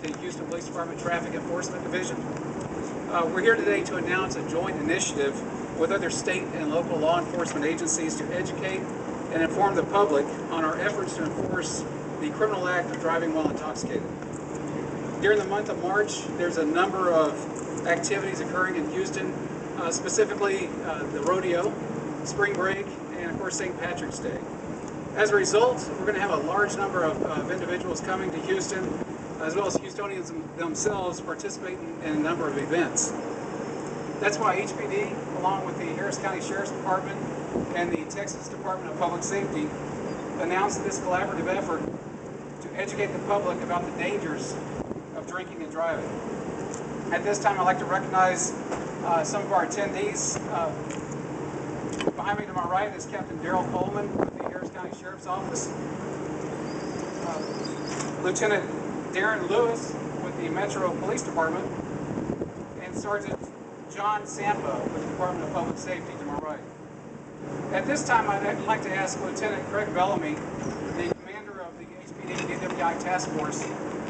the Houston Police Department Traffic Enforcement Division. We're here today to announce a joint initiative with other state and local law enforcement agencies to educate and inform the public on our efforts to enforce the criminal act of driving while intoxicated. During the month of March, there's a number of activities occurring in Houston, specifically the rodeo, spring break, and of course St. Patrick's Day. As a result, we're going to have a large number of individuals coming to Houston, as well as Houstonians themselves participating in a number of events. That's why HPD, along with the Harris County Sheriff's Department and the Texas Department of Public Safety, announced this collaborative effort to educate the public about the dangers of drinking and driving. At this time, I'd like to recognize some of our attendees. Behind me to my right is Captain Daryl Coleman with the Harris County Sheriff's Office, Lieutenant Darren Lewis with the Metro Police Department, and Sergeant John Sampa with the Department of Public Safety to my right. At this time, I'd like to ask Lieutenant Craig Bellamy, the commander of the HPD DWI Task Force,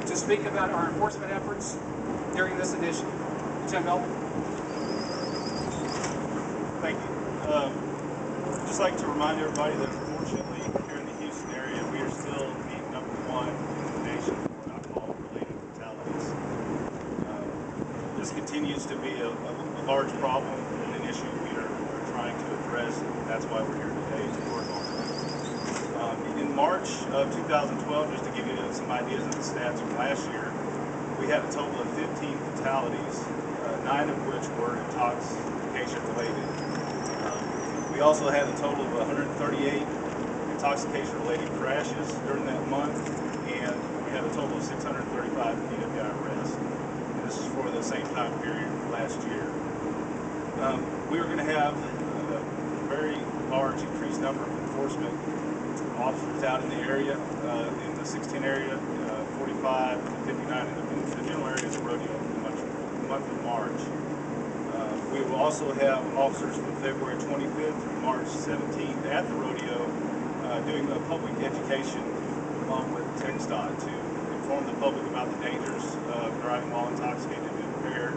to speak about our enforcement efforts during this initiative. Lieutenant Bellamy. Thank you. I'd just like to remind everybody that unfortunately here in the Houston area we are still being #1 in the nation for alcohol-related fatalities. This continues to be a large problem and an issue we are trying to address, and that's why we're here today to work on it. In March of 2012, just to give you some ideas of the stats from last year, we had a total of 15 fatalities, 9 of which were intoxication related. We also had a total of 138 intoxication-related crashes during that month, and we had a total of 635 DWI arrests. And this is for the same time period last year. We are going to have a very large increased number of enforcement officers out in the area, in the 16 area, 45, 59 in the general area of the rodeo for the month of March. We will also have officers from February 25th through March 17th at the rodeo doing a public education along with TxDOT to inform the public about the dangers of driving while intoxicated and impaired,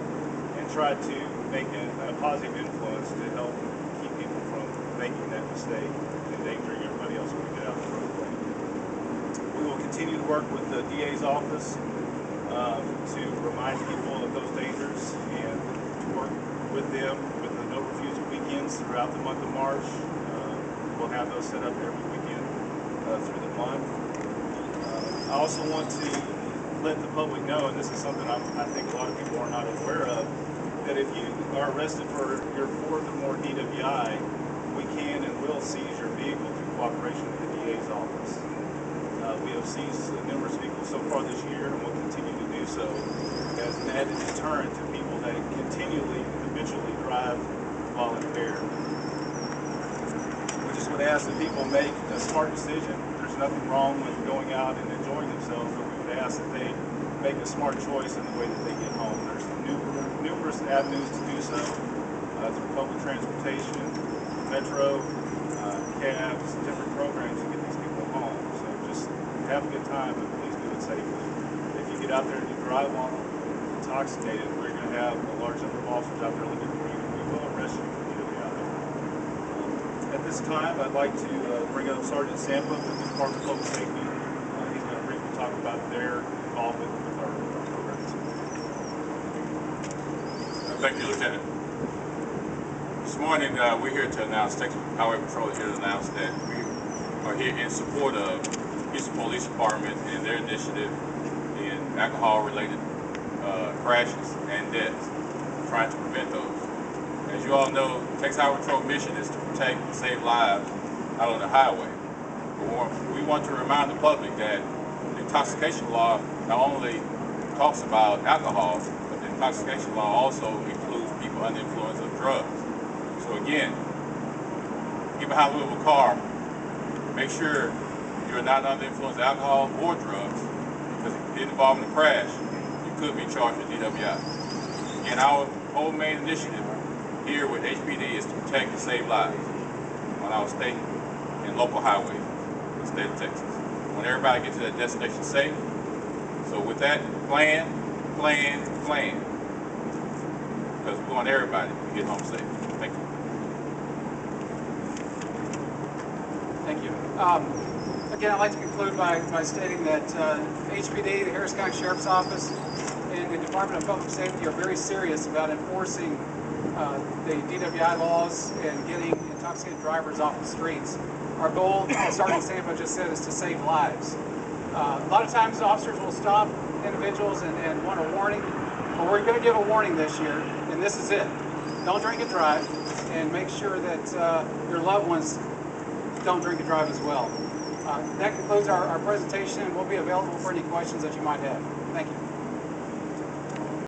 and try to make a positive influence to help keep people from making that mistake and endangering everybody else when we get out of the roadway. We will continue to work with the DA's office to remind people of those dangers and to work with them with the no refusal weekends throughout the month of March. We'll have those set up every weekend through the month. I also want to let the public know, and this is something I think a lot of people are not aware of, that if you are arrested for your 4th or more DWI, we can and will seize your vehicle through cooperation with the DA's office. We have seized numerous vehicles so far this year, and will continue to do so as an added deterrent to people that continually, habitually drive while impaired. We just would ask that people make a smart decision. There's nothing wrong with going out and enjoying themselves, but we would ask that they make a smart choice in the way that they get home. There's numerous avenues to do so, through public transportation, metro, cabs, different programs to get these people home. So just have a good time, but please do it safely. If you get out there and you drive while intoxicated, we're going to have a large number of officers out there looking for you, and we will arrest you for DWI. At this time, I'd like to bring up Sergeant Sampa with the Department of Public Safety. He's going to briefly talk about their involvement with our programs. Thank you, Lieutenant. This morning, we're here to announce, Texas Highway Patrol is here to announce that we are here in support of Houston Police Department and their initiative in alcohol-related crashes and deaths, trying to prevent those. As you all know, Texas Highway Patrol mission is to protect and save lives out on the highway. But we want to remind the public that the intoxication law not only talks about alcohol, but the intoxication law also includes people under the influence of drugs. So again, get behind the wheel of a car, make sure you're not under the influence of alcohol or drugs, because if you get involved in a crash, you could be charged with DWI. Again, our whole main initiative here with HPD is to protect and save lives on our state and local highways in the state of Texas. We want everybody to get to that destination safe, So with that, plan. Because we want everybody to get home safe. Thank you. Thank you. Again, I'd like to conclude by stating that HPD, the Harris County Sheriff's Office, and the Department of Public Safety are very serious about enforcing the DWI laws and getting intoxicated drivers off the streets. Our goal, as Sergeant Sampa just said, is to save lives. A lot of times officers will stop individuals and want a warning, but we're going to give a warning this year, and this is it. Don't drink and drive, and make sure that your loved ones don't drink and drive as well. That concludes our presentation, and we'll be available for any questions that you might have. Thank you.